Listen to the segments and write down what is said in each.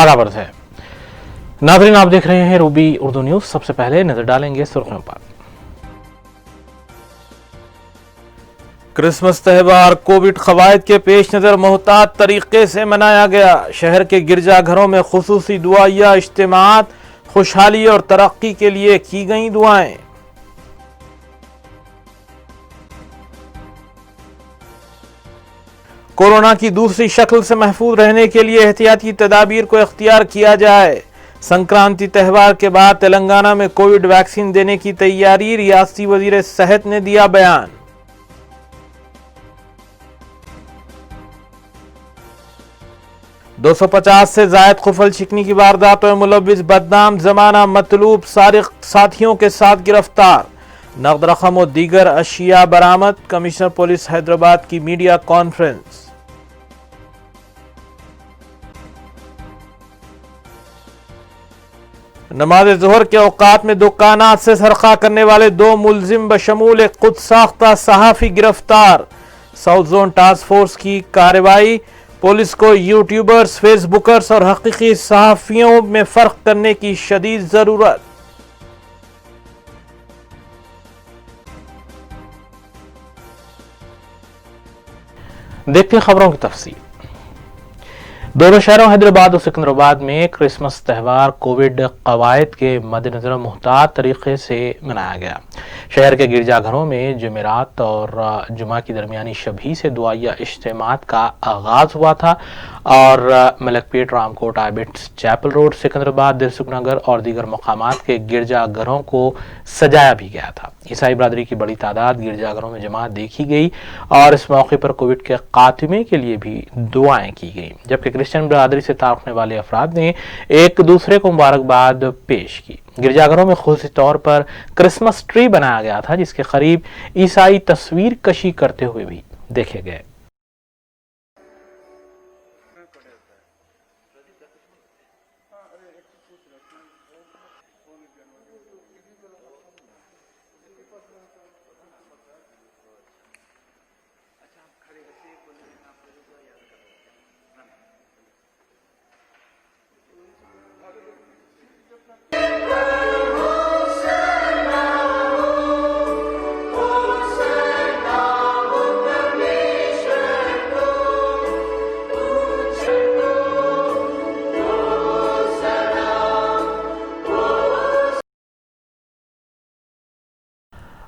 आला बढ़ है। नाज़रीन, आप देख रहे हैं रूबी उर्दू न्यूज। सबसे पहले नजर डालेंगे सुर्खियों पर। क्रिसमस त्यौहार कोविड कवायद के पेश नजर मोहतात तरीके से मनाया गया। शहर के गिरजाघरों में खुसूसी दुआया इज्तिमात, खुशहाली और तरक्की के लिए की गई दुआएं। कोरोना की दूसरी शक्ल से महफूज रहने के लिए एहतियाती तदाबीर को इख्तियार किया जाए। संक्रांति त्यौहार के बाद तेलंगाना में कोविड वैक्सीन देने की तैयारी, रियासती वजीर सेहत ने दिया बयान। दो 250 से जायद खुफल छिकनी की वारदातों में मुलव्विस बदनाम जमाना मतलूब सारिक साथियों के साथ गिरफ्तार। नकद रकम और दीगर अशिया बरामद। कमिश्नर पुलिस हैदराबाद की मीडिया कॉन्फ्रेंस। नमाज जोहर के औकात में दुकानात से सरका करने वाले 2 मुलजिम बशमूल एक खुद साख्ता सहाफी गिरफ्तार। साउथ जोन टास्क फोर्स की कार्रवाई। पुलिस को यूट्यूबर्स, फेसबुकर्स और हकीकी सहाफियों में फर्क करने की शदीद जरूरत। देखते हैं खबरों की तफसील। दोनों शहरों हैदराबाद और सिकंदराबाद में क्रिसमस त्यौहार कोविड कवायद के मद्देनजर मुहतात तरीके से मनाया गया। शहर के गिरजाघरों में जुमेरात और जुमा की दरमियानी शबी से दुआया इज्तिमात का आगाज हुआ था और मलकपेट, रामकोट, आइबिट्स, चैपल रोड, सिकंदराबाद, दिलसुखनगर और दीगर मकामात के गिरजाघरों को सजाया भी गया था। ईसाई बरादरी की बड़ी तादाद गिरजाघरों में जमा देखी गई और इस मौके पर कोविड के खात्मे के लिए भी दुआएं की गई, जबकि क्रिश्चियन बरादरी से ताल्लुक़ रखने वाले अफराद ने एक दूसरे को मुबारकबाद पेश की। गिरजाघरों में खुसूसी तौर पर क्रिसमस ट्री बनाया गया था, जिसके करीब ईसाई तस्वीर कशी करते हुए भी देखे गए।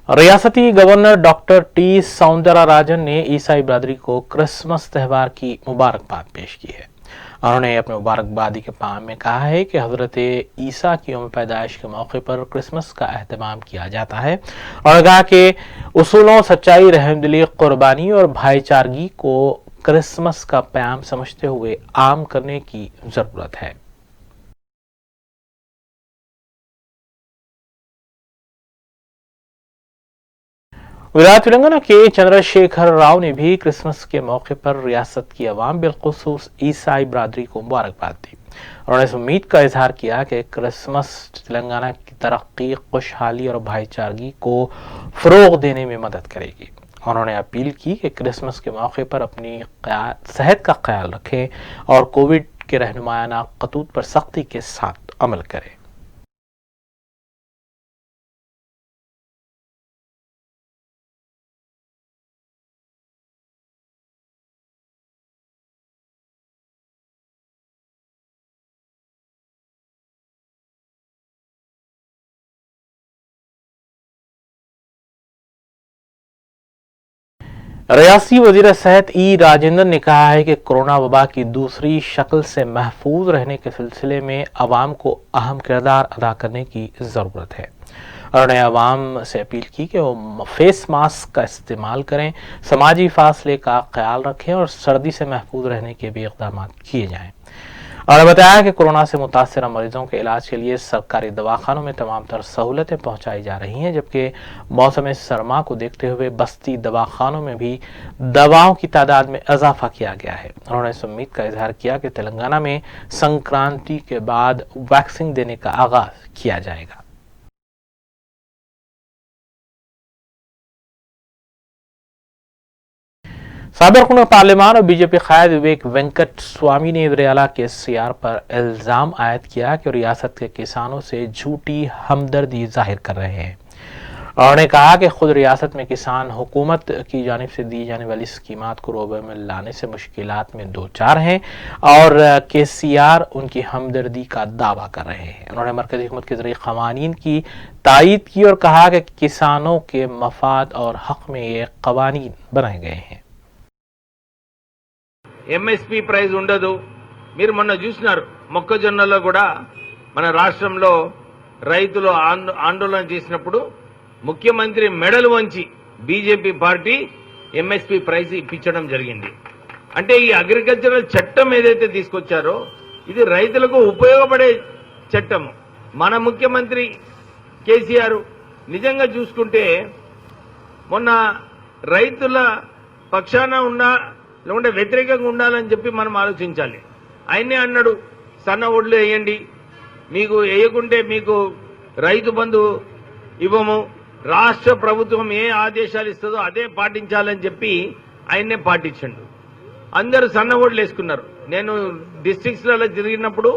रियासती गवर्नर डॉक्टर टी सौंदरराजन ने ईसाई बरादरी को क्रिसमस त्यौहार की मुबारकबाद पेश की है। उन्होंने अपने मुबारकबादी के पैगाम में कहा है कि हजरत ईसा की यौम पैदाइश के मौके पर क्रिसमस का एहतमाम किया जाता है और कहा कि उसूलों, सच्चाई, रहमदिली, कुर्बानी और भाईचारगी को क्रिसमस का पैगाम समझते हुए आम करने की जरूरत है। विलायत तेलंगाना के चंद्रशेखर राव ने भी क्रिसमस के मौके पर रियासत की अवाम, बिलखुसूस ईसाई बरादरी को मुबारकबाद दी। उन्होंने इस उम्मीद का इजहार किया कि क्रिसमस तेलंगाना की तरक्की, खुशहाली और भाईचारगी को फरोग देने में मदद करेगी। उन्होंने अपील की कि क्रिसमस के मौके पर अपनी सेहत का ख्याल रखें और कोविड के रहनुमायाना खतूत पर सख्ती के साथ अमल करें। रियासी वजीर सेहत ई राजेंद्र ने कहा है कि कोरोना वबा की दूसरी शक्ल से महफूज रहने के सिलसिले में अवाम को अहम किरदार अदा करने की ज़रूरत है। उन्होंने अवाम से अपील की कि वो फेस मास्क का इस्तेमाल करें, समाजी फासले का ख्याल रखें और सर्दी से महफूज रहने के भी इक़दाम किए जाएँ। उन्होंने बताया कि कोरोना से मुतासर मरीजों के इलाज के लिए सरकारी दवाखानों में तमाम तर सहूलतें पहुंचाई जा रही हैं, जबकि मौसम सरमा को देखते हुए बस्ती दवाखानों में भी दवाओं की तादाद में इजाफा किया गया है। उन्होंने इस उम्मीद का इजहार किया कि तेलंगाना में संक्रांति के बाद वैक्सीन देने का आगाज किया जाएगा। साबिर रुकन पार्लियामान और बीजेपी कायद विवेक वेंकट स्वामी ने वज़ीर-ए-आला KCR पर इल्जाम आयद किया कि रियासत के किसानों से झूठी हमदर्दी जाहिर कर रहे हैं। उन्होंने कहा कि खुद रियासत में किसान हुकूमत की जानिब से दी जाने वाली स्कीमात को रोबे में लाने से मुश्किलात में दो चार हैं और KCR उनकी हमदर्दी का दावा कर रहे हैं। उन्होंने मरकजी हुकूमत के जरिए कवानीन की तायीद की और कहा कि किसानों के मफाद और हक में ये कवानीन बनाए गए हैं। MSP ప్రైస్ ఉండదు। మీరు మొన్న చూసినారు మొక్కజొన్నలో కూడా మన రాష్ట్రంలో రైతులు ఆందోళన చేసినప్పుడు ముఖ్యమంత్రి మెడలు వంచి బీజేపీ పార్టీ MSP ప్రైస్ ఇప్పించడం జరిగింది। అంటే ఈ అగ్రికల్చరల్ చట్టం ఏదైతే తీసుకొచ్చారో ఇది రైతులకు ఉపయోగపడే చట్టం। మన ముఖ్యమంత్రి కేసీఆర్ నిజంగా చూసుకుంటే మొన్న రైతుల పక్షాన లేకుంటే వ్యతిరేకంగా ఉండాలని చెప్పి మనం ఆలోచించాలి। ఆయనే అన్నాడు సన్న ఒడ్లు వేయండి, మీకు వేయకుంటే మీకు రైతు బంధు ఇవ్వము, రాష్ట్ర ప్రభుత్వం ఏ ఆదేశాలు ఇస్తుందో అదే పాటించాలని చెప్పి ఆయన్నే పాటించండు। అందరూ సన్న ఓట్లు వేసుకున్నారు। నేను డిస్ట్రిక్ట్స్లలో తిరిగినప్పుడు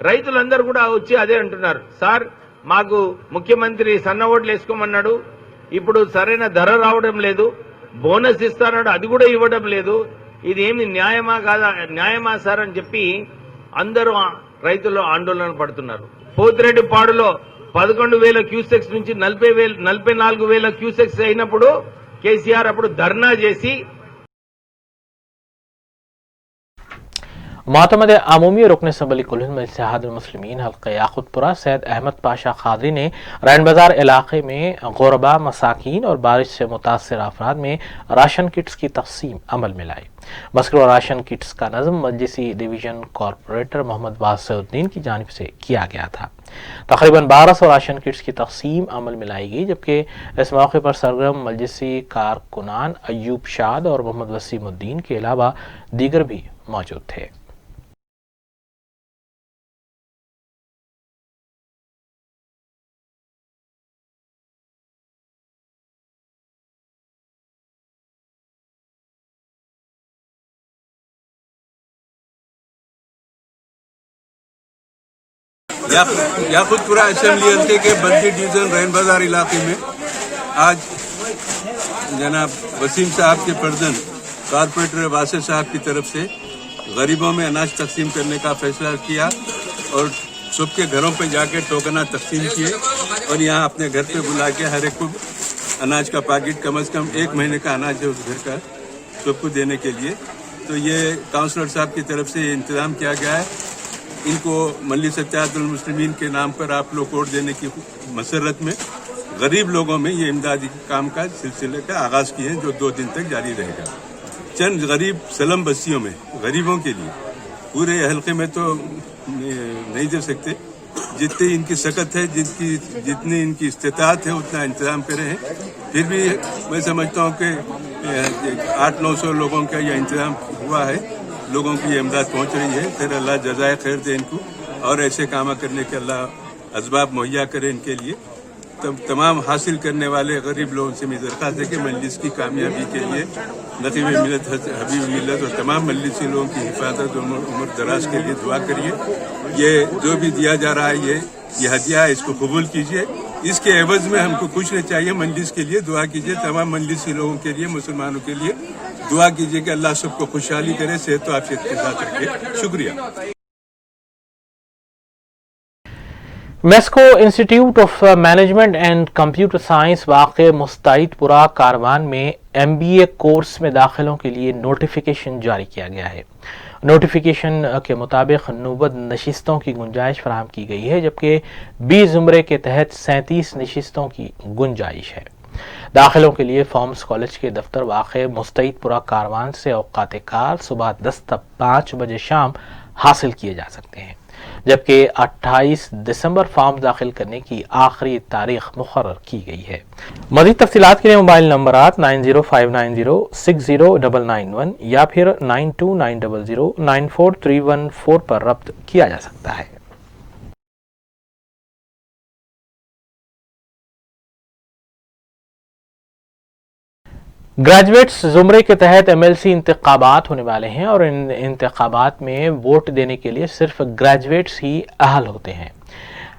రైతులందరూ కూడా వచ్చి అదే అంటున్నారు, సార్ మాకు ముఖ్యమంత్రి సన్న ఓట్లు వేసుకోమన్నాడు, ఇప్పుడు సరైన ధర రావడం లేదు, బోనస్ ఇస్తానన్నాడు అది కూడా ఇవ్వడం లేదు, ఇది ఏమి న్యాయమా సార్ అని చెప్పి అందరూ రైతులు ఆందోళన పడుతున్నారు। పోతిరెడ్డిపాడులో 11,000 క్యూసెక్స్ నుంచి 44,000 క్యూసెక్స్ అయినప్పుడు కేసీఆర్ అప్పుడు ధర్నా చేసి मातमद अमूमी रुकन सबली कुल्हिंद में इत्तेहादुल मुस्लिमीन हल्का याकुतपुरा सैयद अहमद पाशा खादरी ने रैन बाजार इलाके में गुरबा मसाकीन और बारिश से मुतासर अफराद में राशन किट्स की तकसीम अमल में लाई। मस्कर राशन किट्स का नज़म मजलिसी डिवीजन कॉरपोरेटर मोहम्मद वासिउद्दीन की जानिब से किया गया था। तकरीबन 1200 राशन किट्स की तकसीम अमल में लाई गई, जबकि इस मौके पर सरगर्म मजलिसी कारकुनान अयूब शाद और मोहम्मद वसीमुद्दीन के अलावा दीगर भी मौजूद थे। याकुतपुरा असेंबली हल्के के बद्दी डिवीजन रैन बाजार इलाके में आज जनाब वसीम साहब के पर्दन कारपोरेटर वासिर साहब की तरफ से गरीबों में अनाज तकसीम करने का फैसला किया और सबके घरों पे जाके टोकना तकसीम किए और यहाँ अपने घर पे बुला के हर एक को अनाज का पैकेट कम से कम 1 महीने का अनाज है उस घर का सबको देने के लिए। तो ये काउंसलर साहब की तरफ से इंतजाम किया गया है। इनको मजलिस इत्तेहादुल मुस्लिमीन के नाम पर आप लोग वोट देने की मसरत में गरीब लोगों में ये इमदादी काम का सिलसिले का आगाज किए हैं जो 2 दिन तक जारी रहेगा। चंद गरीब सलम बस्तियों में गरीबों के लिए पूरे हल्के में तो नहीं दे सकते, जितनी इनकी सकत है जितनी इनकी इस्तेताअत है उतना इंतजाम करे हैं। फिर भी मैं समझता हूँ कि 800-900 लोगों का यह इंतजाम हुआ है, लोगों की इमदाद पहुंच रही है। फिर अल्लाह जज़ाए खैर दे इनको और ऐसे काम करने के अल्लाह असबाब मुहैया करे इनके लिए। तमाम हासिल करने वाले गरीब लोगों से मैं दरख्वास्त है कि मजलिस की कामयाबी के लिए नकीब मिलत हबीब मिलत और तमाम मजलिसी लोगों की हिफाजत और उम्र दराज के लिए दुआ करिए। ये जो भी दिया जा रहा है ये हदिया है, इसको कबूल कीजिए। इसके एवज में हमको कुछ नहीं चाहिए, मजलिस के लिए दुआ कीजिए। तमाम मजलिसी लोगों के लिए, मुसलमानों के लिए दुआ कीजिए कि अल्लाह सबको खुशहाली करे, सेहत और आफियत के साथ रखे। शुक्रिया। MESCO institute of management and computer science वाक़े मुस्तैदपुरा कारवान में MBA कोर्स में दाखिलों के लिए नोटिफिकेशन जारी किया गया है। नोटिफिकेशन के मुताबिक 90 नशिस्तों की गुंजाइश फराहम की गई है, जबकि 20 ज़ुमरे के तहत 37 नशिस्तों की गुंजाइश है। दाखिलों के लिए फॉर्म्स कॉलेज के दफ्तर वाक़े मुस्तैदपुरा कारवान से औकात कार सुबह 10 से 5 बजे शाम हासिल किए जा सकते हैं, जबकि 28 दिसंबर फॉर्म दाखिल करने की आखिरी तारीख मुकर्रर की गई है। मज़ीद तफ़सीलात के लिए मोबाइल नंबरात 9059060991 या फिर 9290094314 पर रब्त किया जा सकता है। ग्रेजुएट्स जुमरे के तहत एमएलसी इंतखाबात होने वाले हैं और इन इंतखाबात में वोट देने के लिए सिर्फ ग्रेजुएट्स ही अहल होते हैं।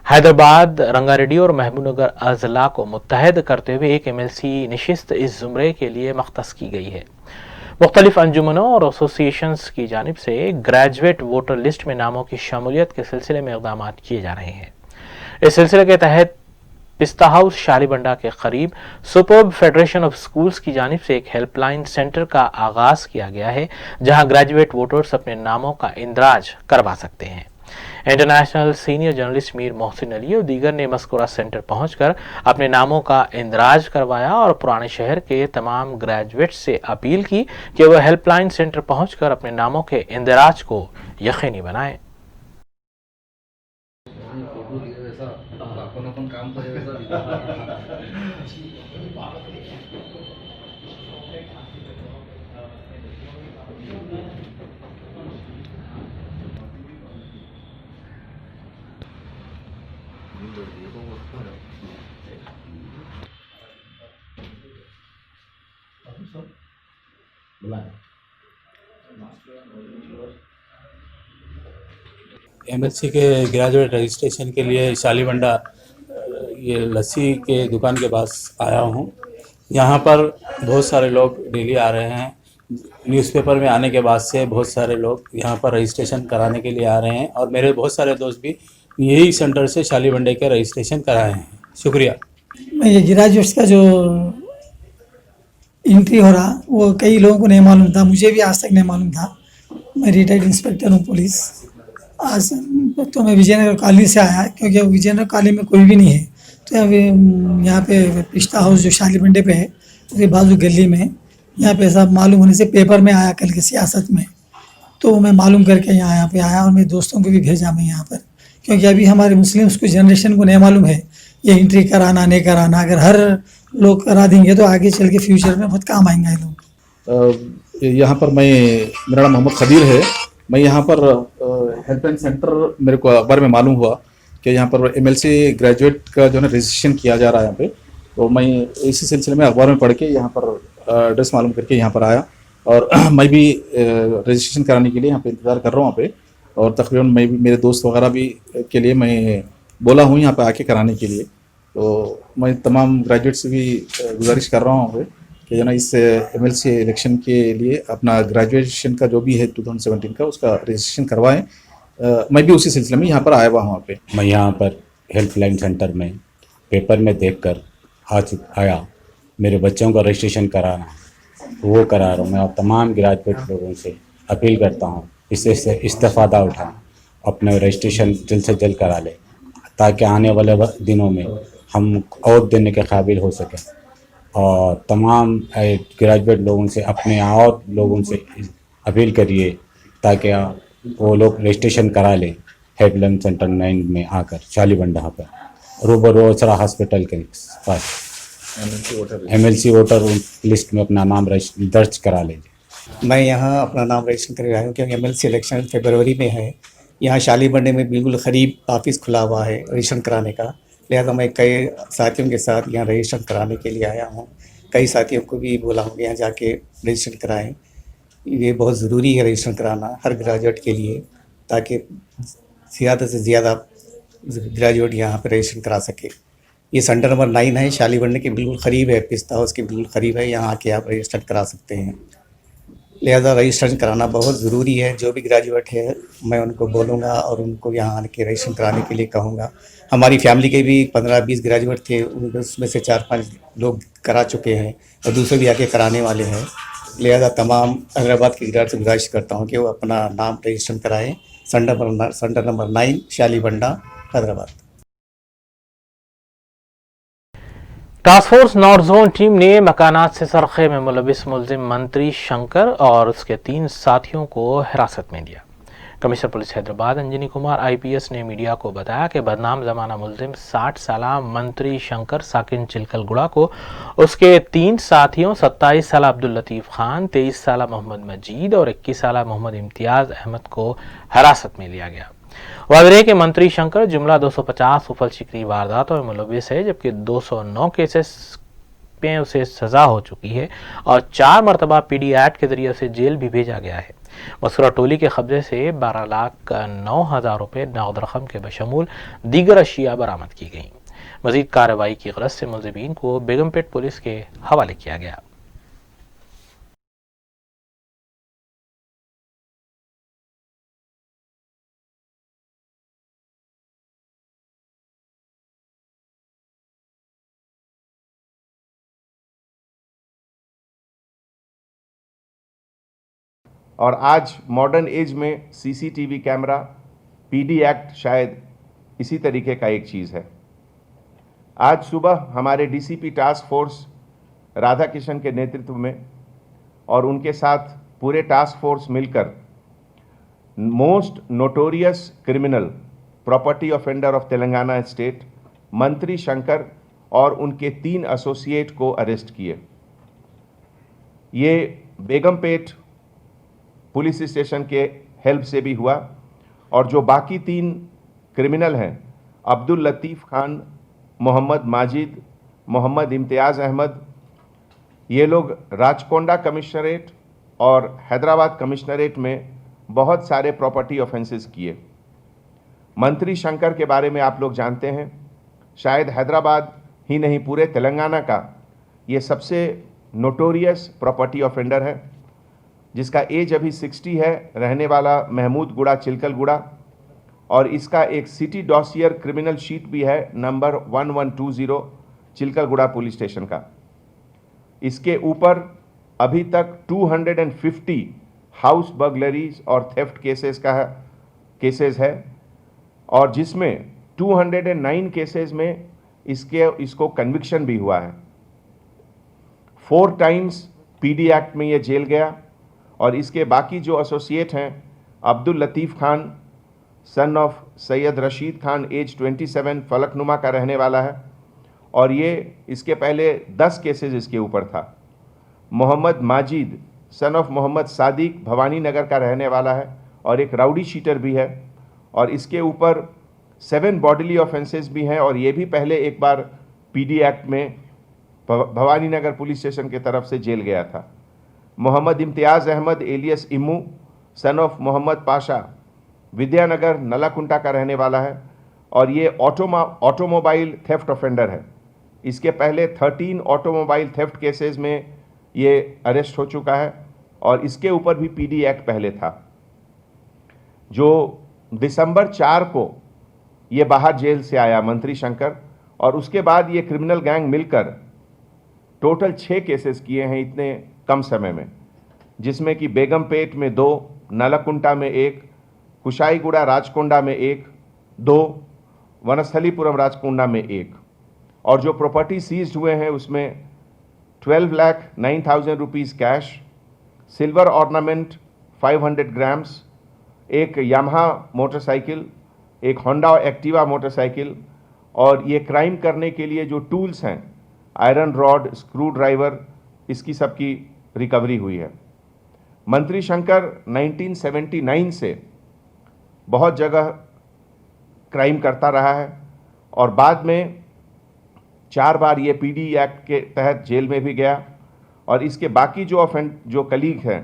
हैदराबाद, रंगारेड्डी और महबूबनगर अजला को मुत्तहद करते हुए एक एमएलसी नशिस्त इस जुमरे के लिए मख्तस की गई है। मुख्तलिफ अंजुमनों और एसोसिएशंस की जानिब से ग्रेजुएट वोटर लिस्ट में नामों की शमूलियत के सिलसिले में इक़दाम किए जा रहे हैं। इस सिलसिले के तहत पिस्ता हाउस शालीबंडा के करीब सुपर्ब फेडरेशन ऑफ स्कूल्स की जानिब से एक हेल्पलाइन सेंटर का आगाज किया गया है, जहां ग्रेजुएट वोटर्स अपने नामों का इंदराज करवा सकते हैं। International senior journalist Mir Mohsin Ali और दीगर ने मस्कुरा सेंटर पहुंचकर अपने नामों का इंदराज करवाया और पुराने शहर के तमाम ग्रेजुएट्स से अपील की कि वह हेल्पलाइन सेंटर पहुंचकर अपने नामों के इंदराज को यकीनी बनाएं। एमएलसी के ग्रेजुएट रजिस्ट्रेशन के लिए शालीबंडा ये लस्सी के दुकान के पास आया हूँ। यहाँ पर बहुत सारे लोग डेली आ रहे हैं। न्यूज़पेपर में आने के बाद से बहुत सारे लोग यहाँ पर रजिस्ट्रेशन कराने के लिए आ रहे हैं और मेरे बहुत सारे दोस्त भी यही सेंटर से शालीबंडे के रजिस्ट्रेशन कराए हैं। शुक्रिया। मैं ये ग्रेजुएट्स का जो एंट्री हो रहा वो कई लोगों को नहीं मालूम था, मुझे भी आज तक नहीं मालूम था। मैं रिटायर्ड इंस्पेक्टर हूँ पुलिस। आज तो मैं विजयनगर कॉलोनी से आया क्योंकि विजयनगर कॉलोनी में कोई भी नहीं है, तो यहाँ पे पिस्ता हाउस जो शालीबंडे पे है उसके बाजू गली में यहाँ पे सब मालूम होने से पेपर में आया कल के सियासत में, तो मैं मालूम करके यहाँ पे आया और मेरे दोस्तों को भी भेजा मैं यहाँ पर, क्योंकि अभी हमारे मुस्लिम्स को जनरेशन को नहीं मालूम है ये एंट्री कराना नहीं कराना। अगर हर लोग करा देंगे तो आगे चल के फ्यूचर में बहुत काम आएंगे ये लोग। यहाँ पर मेरा नाम मोहम्मद खदीर है। मैं यहाँ पर हेल्पलाइन सेंटर मेरे को अखबार में मालूम हुआ कि यहाँ पर एमएलसी ग्रेजुएट का जो है रजिस्ट्रेशन किया जा रहा है यहाँ पे, तो मैं इसी सिलसिले में अखबार में पढ़ के यहाँ पर एड्रेस मालूम करके यहाँ पर आया और मैं भी रजिस्ट्रेशन कराने के लिए यहाँ पे इंतज़ार कर रहा हूँ यहाँ पे, और तकरीबन मैं भी मेरे दोस्त वगैरह भी के लिए मैं बोला हूँ यहाँ पे आके कराने के लिए। तो मैं तमाम ग्रेजुएट से भी गुजारिश कर रहा हूँ कि ना इस एमएलसी इलेक्शन के लिए अपना ग्रेजुएशन का जो भी है 2017 का उसका रजिस्ट्रेशन करवाएं। मैं भी उसी सिलसिले में यहाँ पर आया हुआ वहाँ पे। मैं यहाँ पर हेल्पलाइन सेंटर में पेपर में देखकर आज आया। मेरे बच्चों का रजिस्ट्रेशन कराना वो करा रहा हूँ मैं, और तमाम ग्रेजुएट लोगों से अपील करता हूँ इससे इस्तेफ़ादा उठाएं, अपने रजिस्ट्रेशन जल्द से जल्द करा लें ताकि आने वाले दिनों में हम और देने के काबिल हो सकें। और तमाम ग्रेजुएट लोगों से अपने और लोगों से अपील करिए ताकि वो लोग रजिस्ट्रेशन करा लें हेल्पलाइन सेंटर 9 में आकर शालीबंडा पर रूबरू ओसरा हॉस्पिटल के पास एमएलसी वोटर लिस्ट में अपना नाम दर्ज करा लीजिए। मैं यहाँ अपना नाम रजिस्टर करवाया हूँ क्योंकि एमएलसी इलेक्शन फरवरी में है। यहाँ शालीबंडे में बिल्कुल करीब ऑफिस खुला हुआ है रजिस्ट्रेशन कराने का, लिहाजा मैं कई साथियों के साथ यहाँ रजिस्ट्रेशन कराने के लिए आया हूँ। कई साथियों को भी बोला हूँ यहाँ जाके रजिस्ट्रेशन कराएं। ये बहुत ज़रूरी है रजिस्ट्रेशन कराना हर ग्रेजुएट के लिए, ताकि ज़्यादा से ज़्यादा ग्रेजुएट यहाँ पर रजिस्ट्रेशन करा सके। ये सेंटर नंबर 9 है, शालीबंडे के बिल्कुल क़रीब है, पिस्ता हाउस के बिल्कुल क़रीब है। यहाँ आके आप रजिस्टर करा सकते हैं। लिहाजा रजिस्ट्रेशन कराना बहुत ज़रूरी है। जो भी ग्रेजुएट है मैं उनको बोलूँगा और उनको यहाँ आके रजिस्ट्रेशन कराने के लिए कहूँगा। हमारी फैमिली के भी 15-20 ग्रेजुएट थे, उसमें से 4-5 लोग करा चुके हैं और दूसरे भी आके कराने वाले हैं। लिहाजा तमाम हैदराबाद के ग्रेजुएट से गुजारिश करता हूँ कि वो अपना नाम रजिस्ट्रेशन कराएँ। Centre number 9 Shalibanda Hyderabad. Task force north zone team ने मकानात से सरखे में मुलविस मुलजिम मंत्री शंकर और उसके 3 साथियों को हिरासत में लिया। Commissioner police Hyderabad Anjani Kumar IPS ने मीडिया को बताया कि बदनाम जमाना मुलजिम 60 साला मंत्री शंकर साकिन चिलकलगुड़ा को उसके 3 साथियों 27 साला अब्दुल लतीफ़ खान, 23 साला मोहम्मद मजीद और 21 साला मोहम्मद इम्तियाज़ अहमद को हिरासत में लिया गया। वाज़ेह के मंत्री शंकर जुमला 250 उफल शिकरी वारदातों में मुलविस है, जबकि 209 केसेस में उसे सजा हो चुकी है और 4 मरतबा पीडी एक्ट के जरिए उसे जेल भी भेजा गया है। मस्कुरा टोली के कब्जे से 12,09,000 रुपये नगद रकम के बशमूल दीगर अशिया बरामद की गई। मजीद कार्रवाई की गरज से मुलजिमीन को बेगमपेट पुलिस के हवाले किया गया। और आज मॉडर्न एज में सीसीटीवी कैमरा, पीडी एक्ट शायद इसी तरीके का एक चीज़ है। आज सुबह हमारे DCP task force Radha Kishan के नेतृत्व में और उनके साथ पूरे टास्क फोर्स मिलकर most notorious criminal property offender of Telangana state मंत्री शंकर और उनके 3 एसोसिएट को अरेस्ट किए। ये बेगमपेट पुलिस स्टेशन के हेल्प से भी हुआ और जो बाकी 3 क्रिमिनल हैं अब्दुल लतीफ़ खान, मोहम्मद माजिद, मोहम्मद इम्तियाज़ अहमद, ये लोग राचकोंडा कमिश्नरेट और हैदराबाद कमिश्नरेट में बहुत सारे प्रॉपर्टी ऑफेंसेस किए। मंत्री शंकर के बारे में आप लोग जानते हैं, शायद हैदराबाद ही नहीं पूरे तेलंगाना का ये सबसे नोटोरियस प्रॉपर्टी ऑफेंडर है, जिसका एज अभी 60 है, रहने वाला महमूद गुड़ा चिलकलगुड़ा, और इसका एक सिटी डॉसियर क्रिमिनल शीट भी है नंबर 1120 चिलकलगुड़ा पुलिस स्टेशन का। इसके ऊपर अभी तक 250 हाउस बर्गलरीज और थेफ्ट केसेस है और जिसमें 209 केसेस में इसको कन्विक्शन भी हुआ है। 4 टाइम्स पीडी एक्ट में ये जेल गया और इसके बाकी जो एसोसिएट हैं Abdul Latif Khan son of Syed Rashid Khan age 27 Falaknuma का रहने वाला है और ये इसके पहले 10 केसेस इसके ऊपर था। मोहम्मद माजिद सन ऑफ मोहम्मद सादिक भवानी नगर का रहने वाला है और एक राउडी शीटर भी है और इसके ऊपर 7 बॉडीली ऑफेंसेस भी हैं और ये भी पहले एक बार पीडी एक्ट में भवानी नगर पुलिस स्टेशन की तरफ से जेल गया था। Mohammed Imtiaz Ahmed alias Immu son of Mohammed Pasha Vidyanagar Nallakunta का रहने वाला है और ये ऑटोमोबाइल थेफ्ट ऑफेंडर है। इसके पहले 13 ऑटोमोबाइल थेफ्ट केसेस में ये अरेस्ट हो चुका है और इसके ऊपर भी पीडी एक्ट पहले था। जो दिसंबर 4 को ये बाहर जेल से आया मंत्री शंकर और उसके बाद ये क्रिमिनल गैंग मिलकर टोटल 6 केसेस किए हैं इतने कम समय में, जिसमें कि बेगमपेट में 2, नलाकुंटा में 1, कुशाईगुड़ा राचकोंडा में 1, 2, वनस्थलीपुरम राचकोंडा में 1 और जो प्रॉपर्टी सीज्ड हुए हैं उसमें 12,09,000 rupees cash, silver ornament 500 grams, एक यामाहा मोटरसाइकिल, एक होंडा एक्टिवा मोटरसाइकिल और ये क्राइम करने के लिए जो टूल्स हैं आयरन रॉड, स्क्रू ड्राइवर, इसकी सबकी रिकवरी हुई है। मंत्री शंकर 1979 से बहुत जगह क्राइम करता रहा है और बाद में 4 बार ये पीडी एक्ट के तहत जेल में भी गया और इसके बाकी जो कलीग हैं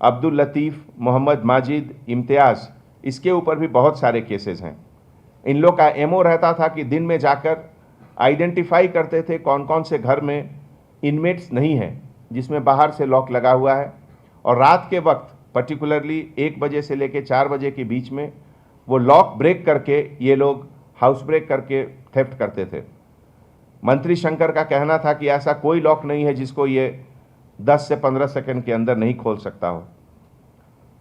अब्दुल लतीफ़, मोहम्मद माजिद, इम्तियाज़, इसके ऊपर भी बहुत सारे केसेस हैं। इन लोग का एमओ रहता था कि दिन में जाकर आइडेंटिफाई करते थे कौन कौन से घर में इनमेट्स नहीं हैं जिसमें बाहर से लॉक लगा हुआ है और रात के वक्त पर्टिकुलरली 1 बजे से लेकर 4 बजे के बीच में वो लॉक ब्रेक करके ये लोग हाउस ब्रेक करके थेफ्ट करते थे। मंत्री शंकर का कहना था कि ऐसा कोई लॉक नहीं है जिसको ये 10 से 15 सेकंड के अंदर नहीं खोल सकता हो।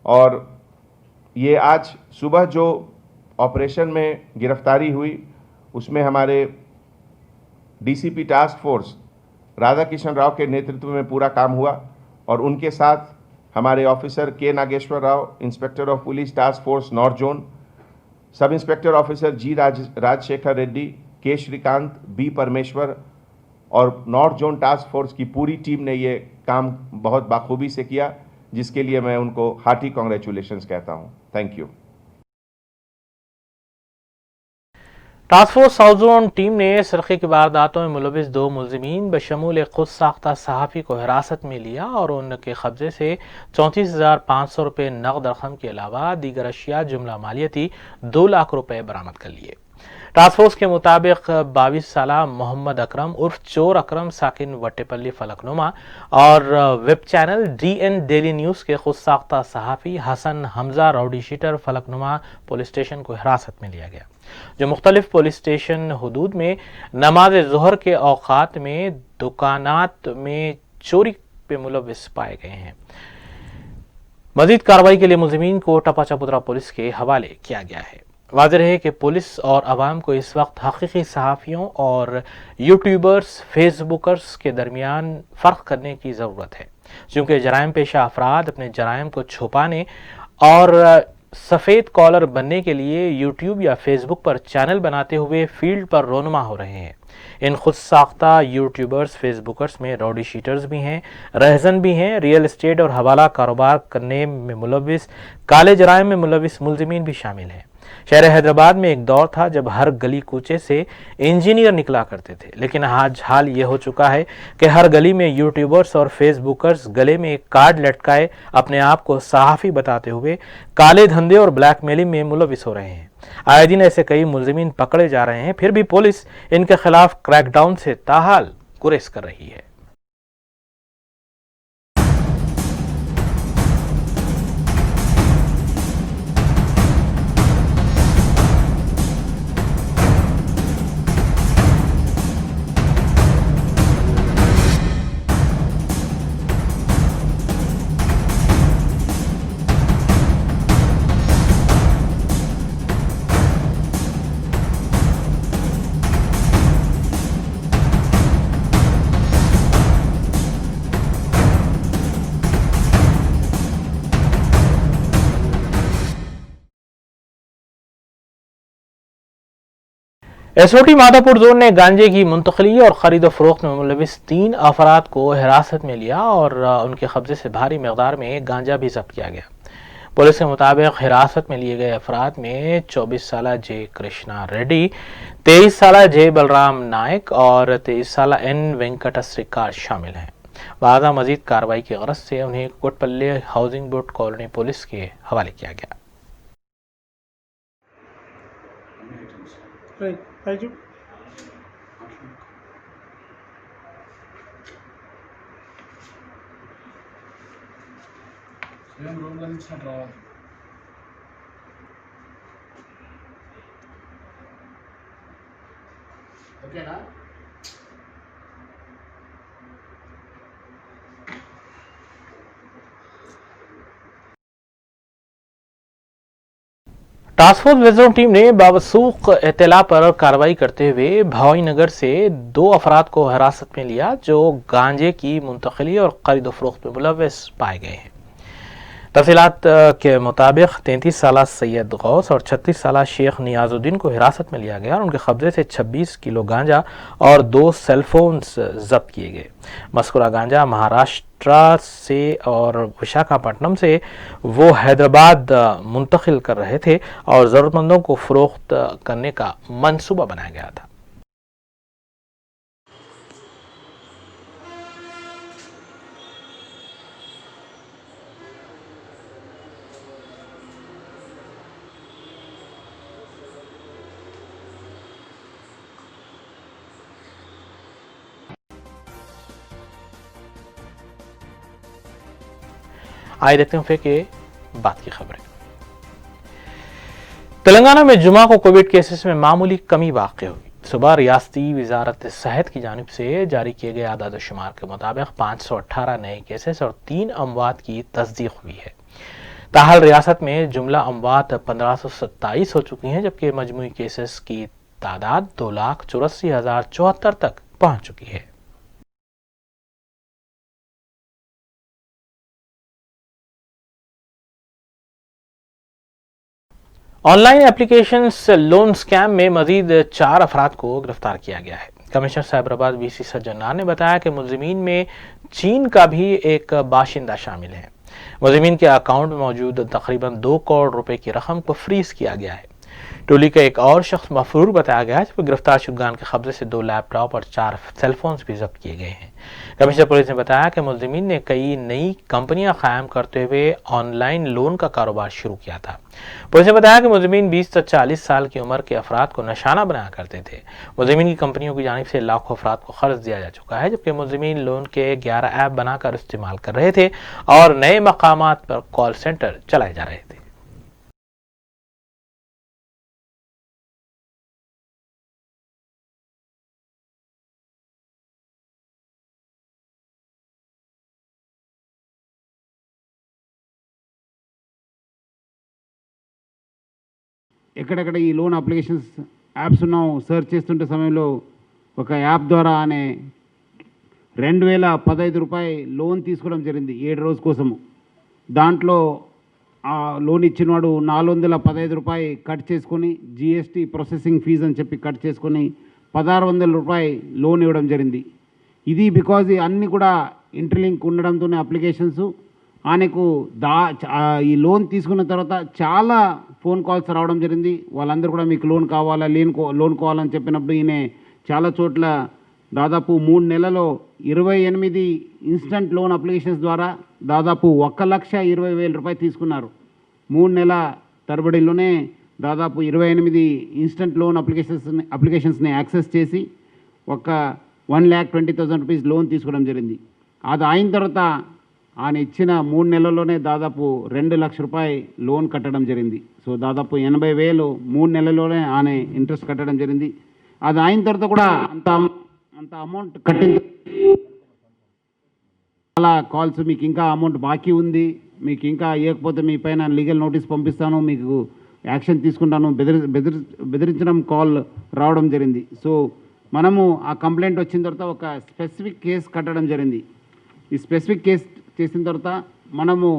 और ये आज सुबह जो ऑपरेशन में गिरफ्तारी हुई उसमें हमारे DCP task force Radha Kishan Rao के नेतृत्व में पूरा काम हुआ और उनके साथ हमारे officer K Nageshwar Rao, inspector of police task force north zone, sub inspector officer G Rajashekar Reddy, K Srikanth, B परमेश्वर और नॉर्थ जोन टास्क फोर्स की पूरी टीम ने ये काम बहुत बाखूबी से किया, जिसके लिए मैं उनको हार्टी कॉन्ग्रेचुलेशंस कहता हूँ। Thank you. Task force south zone team ने सरखे की वारदातों में मुलविस 2 मुलजिमीन बशमूल एक खुद साख्ता सहाफ़ी को हिरासत में लिया और उनके कब्जे से 34,500 रुपये नकद रकम के अलावा दीगर अशिया जुमला मालियती 2 लाख रुपए बरामद कर लिए। टास्क फोर्स के मुताबिक 22 साला मोहम्मद अकरम उर्फ चोर अकरम साकिन वट्टेपल्ली फलकनुमा और web channel DN daily news के खुद साख्ता सहाफ़ी Hasan Hamza rowdy sheeter Falaknuma police station को हिरासत में लिया गया, जो मुख्तलिफ पुलिस स्टेशन हुदूद में नमाज ज़ोहर के औकात में दुकानात में चोरी पे मुलविस पाए गए हैं। मजीद कार्रवाई के लिए मुलजिमीन को टपा चपुतरा पुलिस के हवाले किया गया है। वाज़ेह है कि पुलिस और अवाम को इस वक्त हकीकी सहाफ़ियों और यूट्यूबर्स फेसबुकर्स के दरमियान फ़र्क करने की ज़रूरत है, क्योंकि जराइम पेशा अफराद अपने जराइम को छुपाने और सफ़ेद कॉलर बनने के लिए यूट्यूब या फेसबुक पर चैनल बनाते हुए फील्ड पर रोनुमा हो रहे हैं। इन खुद साख्ता यूट्यूबर्स फेसबुकर्स में राउडी शीटर्स भी हैं, रहजन भी हैं, रियल एस्टेट और हवाला कारोबार करने में मुलविस, काले जराइम में मुलविस मुलजिमीन भी शामिल हैं। शहर हैदराबाद में एक दौर था जब हर गली कूचे से इंजीनियर निकला करते थे, लेकिन आज हाल ये हो चुका है कि हर गली में यूट्यूबर्स और फेसबुकर्स गले में एक कार्ड लटकाए अपने आप को सहाफ़ी बताते हुए काले धंधे और ब्लैकमेलिंग में मुलविस हो रहे हैं। आए दिन ऐसे कई मुलजिमीन पकड़े जा रहे हैं, फिर भी पुलिस इनके खिलाफ क्रैकडाउन से ताहाल गुरेज कर रही है। SOT माधापुर जोन ने गांजे की मुंतकली और खरीद फरोख्त में मुलविस 3 अफराद को हिरासत में लिया और उनके कब्जे से भारी मकदार में गांजा भी जब्त किया गया। पुलिस के मुताबिक हिरासत में लिए गए अफराद में 24 साला जे कृष्णा रेड्डी, 23 साला जे बलराम नायक और 23 साला N वेंकट श्रीकार शामिल हैं। बाद मजीद कार्रवाई की गरज से उन्हें कोटपल्ले हाउसिंग बोर्ड कॉलोनी पुलिस के हवाले किया गया। टास्क फोर्स वेस्ट टीम ने बावसूख इत्तला पर कार्रवाई करते हुए भवानी नगर से 2 अफराद को हिरासत में लिया, जो गांजे की मुंतकली और खरीद फरोख्त में मुलविस पाए गए हैं। तफसीलात के मुताबिक 33 साला सैयद गौस और 36 साला शेख नियाजुद्दीन को हिरासत में लिया गया और उनके कब्जे से 26 किलो गांजा और 2 सेलफोन्स जब्त किए गए। मस्कुरा गांजा महाराष्ट्र से और विशाखापट्टनम से वो हैदराबाद मुंतकिल कर रहे थे और ज़रूरतमंदों को फरोख्त करने का मंसूबा बनाया गया था। आइए देखते हैं फिर के बात की खबरें। तेलंगाना में जुमा को कोविड केसेस में मामूली कमी वाक़ हुई। सुबह रियासती वजारत सेहत की जानिब से जारी किए गए आदाद शुमार के मुताबिक 518 नए केसेस और 3 अमवात की तस्दीक हुई है। ताहाल रियासत में जुमला अमवात 1527 हो चुकी हैं, जबकि मजमूई केसेस की तादाद 2,84,074 तक पहुंच चुकी है। ऑनलाइन एप्लीकेशन लोन स्कैम में मजीद 4 अफराद को गिरफ्तार किया गया है। कमिश्नर साइबराबाद VC सज्जनार ने बताया कि मुलजिमीन में चीन का भी एक बाशिंदा शामिल है। मुलजिमीन के अकाउंट में मौजूद तकरीबन 2 करोड़ रुपए की रकम को फ्रीज किया गया है। टोली का एक और शख्स मफरूर बताया गया है, जबकि गिरफ्तार शुदगान के कब्जे से 2 लैपटॉप और 4 सेलफोन भी जब्त किए गए हैं। कमिश्नर पुलिस ने बताया कि मुलजिमीन ने कई नई कंपनियां कायम करते हुए ऑनलाइन लोन का कारोबार शुरू किया था। पुलिस ने बताया कि मुलजिमीन 20 से 40 साल की उम्र के अफराद को निशाना बनाया करते थे। मुलजिमीन की कंपनियों की जानिब से लाखों अफराद को कर्ज दिया जा चुका है, जबकि मुलजिमीन लोन के 11 ऐप बनाकर इस्तेमाल कर रहे थे और नए मकामात पर कॉल सेंटर चलाए जा रहे थे। ఎక్కడెక్కడ ఈ లోన్ అప్లికేషన్స్ యాప్స్ ఉన్నాం సెర్చ్ చేస్తుంటే సమయంలో ఒక యాప్ ద్వారా అనే 2015 రూపాయలు లోన్ తీసుకోవడం జరిగింది 7 రోజు కోసము. దాంట్లో ఆ లోన్ ఇచ్చినవాడు 415 రూపాయలు కట్ చేసుకొని జిఎస్టీ ప్రాసెసింగ్ ఫీజు అని చెప్పి కట్ చేసుకొని 1600 రూపాయలు లోన్ ఇవ్వడం జరిగింది. ఇది బికాజ్ అన్నీ కూడా ఇంటర్లింక్ ఉండడంతోనే అప్లికేషన్స్ ఆయనకు ఈ లోన్ తీసుకున్న తర్వాత చాలా ఫోన్ కాల్స్ రావడం జరిగింది. వాళ్ళందరూ కూడా మీకు లోన్ కావాలా లోన్ కావాలని చెప్పినప్పుడు ఈయన చాలా చోట్ల దాదాపు 3 నెలల్లో 28 ఇన్స్టంట్ లోన్ అప్లికేషన్స్ ద్వారా దాదాపు 1,20,000 రూపాయలు తీసుకున్నారు. 3 నెలల తరబడిలోనే దాదాపు 28 ఇన్స్టంట్ లోన్ అప్లికేషన్స్ని యాక్సెస్ చేసి 1,20,000 రూపీస్ లోన్ తీసుకోవడం జరిగింది. అది అయిన తర్వాత ఆయన ఇచ్చిన 3 నెలల్లోనే దాదాపు 2 లక్షల రూపాయలు లోన్ కట్టడం జరిగింది. సో దాదాపు 80,000 3 నెలల్లోనే ఆయన ఇంట్రెస్ట్ కట్టడం జరిగింది. అది అయిన తర్వాత కూడా అంత అమౌంట్ కట్టిన చాలా కాల్స్ మీకు ఇంకా అమౌంట్ బాకీ ఉంది, మీకు ఇంకా ఇవ్వకపోతే మీ పైన లీగల్ నోటీస్ పంపిస్తాను, మీకు యాక్షన్ తీసుకుంటాను బెదిరించడం కాల్ రావడం జరిగింది. సో మనము ఆ కంప్లైంట్ వచ్చిన తర్వాత ఒక స్పెసిఫిక్ కేసు కట్టడం జరిగింది. ఈ స్పెసిఫిక్ కేసు చేసిన తర్వాత మనము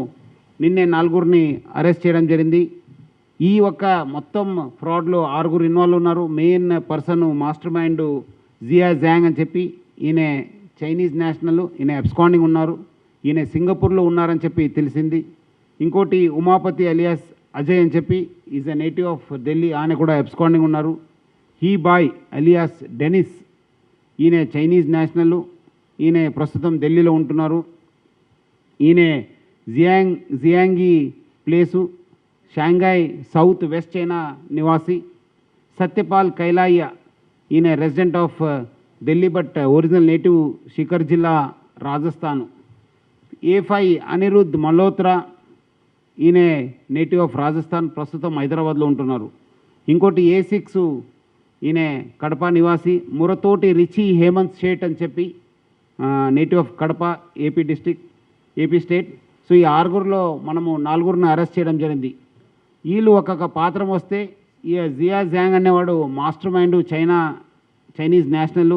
నిన్నే 4గురిని అరెస్ట్ చేయడం జరిగింది. ఈ మొత్తం ఫ్రాడ్లో 6గురు ఇన్వాల్వ్ ఉన్నారు. Main person mastermind Jia Zhang అని చెప్పి ఈయన చైనీస్ నేషనల్, ఈయన అబ్స్కాండింగ్ ఉన్నారు, ఈయన సింగపూర్లో ఉన్నారని చెప్పి తెలిసింది. ఇంకోటి ఉమాపతి అలియాస్ అజయ్ అని చెప్పి is a native of Delhi, ఆయన కూడా అబ్స్కాండింగ్ ఉన్నారు. హీ బాయ్ అలియాస్ డెనిస్, ఈయన చైనీస్ నేషనల్, ఈయన ప్రస్తుతం ఢిల్లీలో ఉంటున్నారు. ఈయన జియాంగి place Shanghai south west China నివాసి. సత్యపాల్ కైలాయ, ఈయన resident of Delhi but original native Sikar జిల్లా రాజస్థాన్. A5 అనిరుద్ మల్హోత్రా, ఈయన నేటివ్ ఆఫ్ రాజస్థాన్, ప్రస్తుతం హైదరాబాద్లో ఉంటున్నారు. ఇంకోటి A6 ఈయన కడప నివాసి. మురతోటి రిచి హేమంత్ షేట్ అని చెప్పి native of Kadapa, AP state. So ఈ 6గురిలో మనము 4గురిని అరెస్ట్ చేయడం జరిగింది. వీళ్ళు ఒక్కొక్క పాత్రం వస్తే ఈ జియా జాంగ్ అనేవాడు మాస్టర్ మైండ్ చైనీస్ నేషనల్,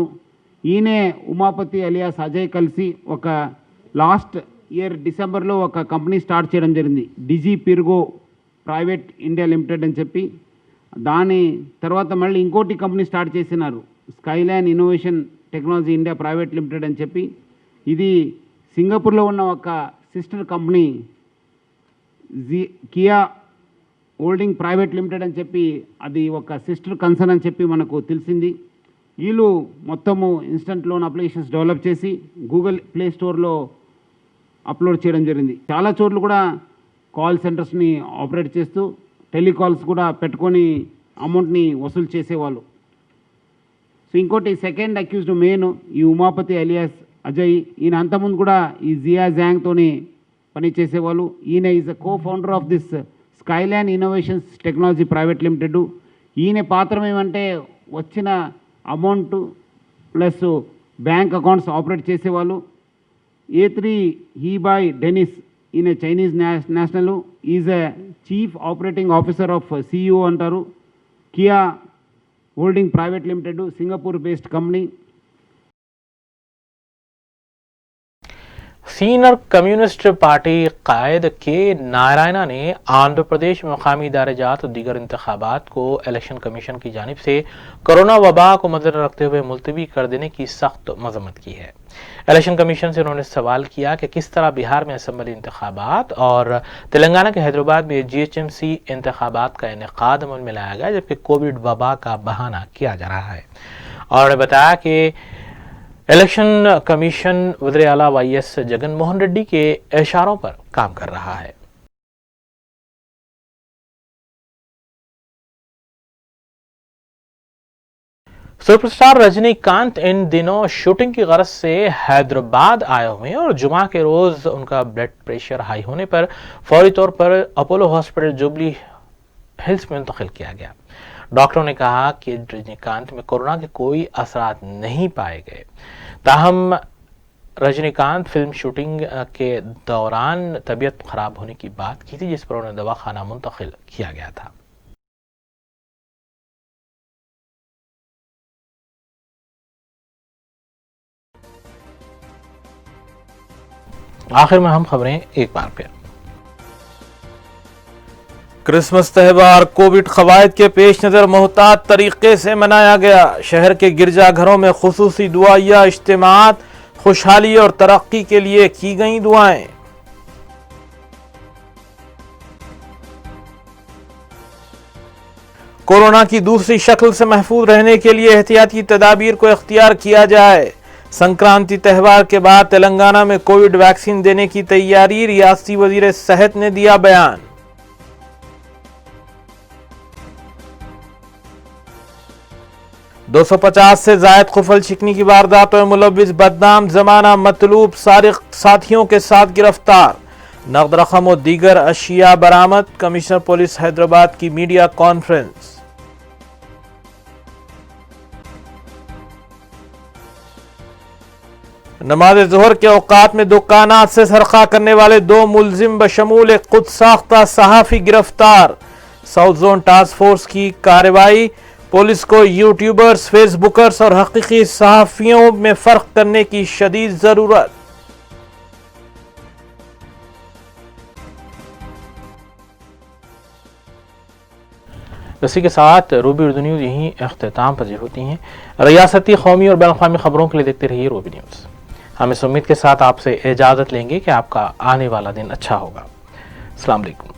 ఈయనే ఉమాపతి అలియాస్ అజయ్ కలిసి లాస్ట్ ఇయర్ డిసెంబర్లో ఒక కంపెనీ స్టార్ట్ చేయడం జరిగింది, డిజీ పిర్గో ప్రైవేట్ ఇండియా లిమిటెడ్ అని చెప్పి. దాని తర్వాత మళ్ళీ ఇంకోటి కంపెనీ స్టార్ట్ చేసినారు, Skyline innovation technology India private limited అని చెప్పి. ఇది సింగపూర్లో ఉన్న ఒక sister company Kia holding private limited అని చెప్పి, అది ఒక సిస్టర్ కన్సర్న్ అని చెప్పి మనకు తెలిసింది. వీళ్ళు మొత్తము ఇన్స్టంట్ లోన్ అప్లికేషన్స్ డెవలప్ చేసి గూగుల్ ప్లే స్టోర్లో అప్లోడ్ చేయడం జరిగింది. చాలా చోట్ల కూడా కాల్ సెంటర్స్ని ఆపరేట్ చేస్తూ టెలికాల్స్ కూడా పెట్టుకొని అమౌంట్ని వసూలు చేసేవాళ్ళు. సో ఇంకోటి సెకండ్ అక్యూజ్డ్ మెయిన్ ఈ ఉమాపతి అలియాస్ అజయ్, ఈయన అంతకుముందు కూడా ఈ జియా జాంగ్తోని పని చేసేవాళ్ళు. ఈయన is a co founder of this Skyline Innovations Technology Private Limited. ఈయన పాత్రం ఏమంటే వచ్చిన amount plus bank accounts operate చేసేవాళ్ళు. A3 హీబాయ్ డెనిస్, ఈయన Chinese national, is a chief operating officer of CEO అంటారు, Kia holding private limited, Singapore based company. Senior communist party कायद के नारायणा ने आंध्र प्रदेश में मकामी इदारे जात और दीगर इंतखाबात को इलेक्शन कमीशन की जानिब से कोरोना वबा को मद्देनजर रखते हुए मुलतवी कर देने की सख्त मजम्मत की है। इलेक्शन कमीशन से उन्होंने सवाल किया कि किस तरह बिहार में असम्बली इंतखाबात और तेलंगाना के हैदराबाद में GHMC इंतखाबात का इनेकाद अमल में लाया गया जबकि कोविड वबा का बहाना किया जा रहा है। और उन्होंने बताया कि इलेक्शन कमीशन वज़ीर आला YS जगन मोहन रेड्डी के इशारों पर काम कर रहा है। सुपरस्टार रजनीकांत इन दिनों शूटिंग की गरज से हैदराबाद आए हुए हैं और जुमा के रोज उनका ब्लड प्रेशर हाई होने पर फौरी तौर पर अपोलो हॉस्पिटल जुबली हिल्स में मुंतकिल किया गया। डॉक्टरों ने कहा कि रजनीकांत में कोरोना के कोई असरात नहीं पाए गए। ताहम रजनीकांत फिल्म शूटिंग के दौरान तबीयत खराब होने की बात की थी, जिस पर उन्हें दवाखाना मुंतकिल किया गया था। आखिर में हम खबरें एक बार फिर। क्रिसमस त्यौहार कोविड कवायद के पेश नज़र मोहतात तरीके से मनाया गया। शहर के गिरजाघरों में खुसूसी दुआया इज्तिमात, खुशहाली और तरक्की के लिए की गई दुआएं। कोरोना की दूसरी शक्ल से महफूज रहने के लिए एहतियाती तदाबीर को इख्तियार किया जाए। संक्रांति त्यौहार के बाद तेलंगाना में कोविड वैक्सीन देने की तैयारी, रियासती वजीर सेहत ने दिया बयान। $250 से जायद खुफल छिकनी की वारदातों में मुलव्विस बदनाम जमाना मतलूब सारिक साथियों के साथ गिरफ्तार। नकद रकम और दीगर अशिया बरामद। कमिश्नर पुलिस हैदराबाद की मीडिया कॉन्फ्रेंस। नमाज जोहर के औकात में दुकानात से सरका करने वाले 2 मुलजिम बशमूल एक खुद साख्ता सहाफी गिरफ्तार। साउथ जोन टास्क फोर्स की कार्रवाई। पुलिस को यूट्यूबर्स, फेसबुकर्स और हकीकी सहाफियों में फर्क करने की शदीद जरूरत। इसी के साथ रूबी उर्दू न्यूज़ यहीं अख्तिताम पजीर होती हैं। रियासती, कौमी और बैनुल-अक़वामी खबरों के लिए देखते रहिए रूबी न्यूज़। हम इस उम्मीद के साथ आपसे इजाज़त लेंगे कि आपका आने वाला दिन अच्छा होगा। अस्सलाम वालेकुम।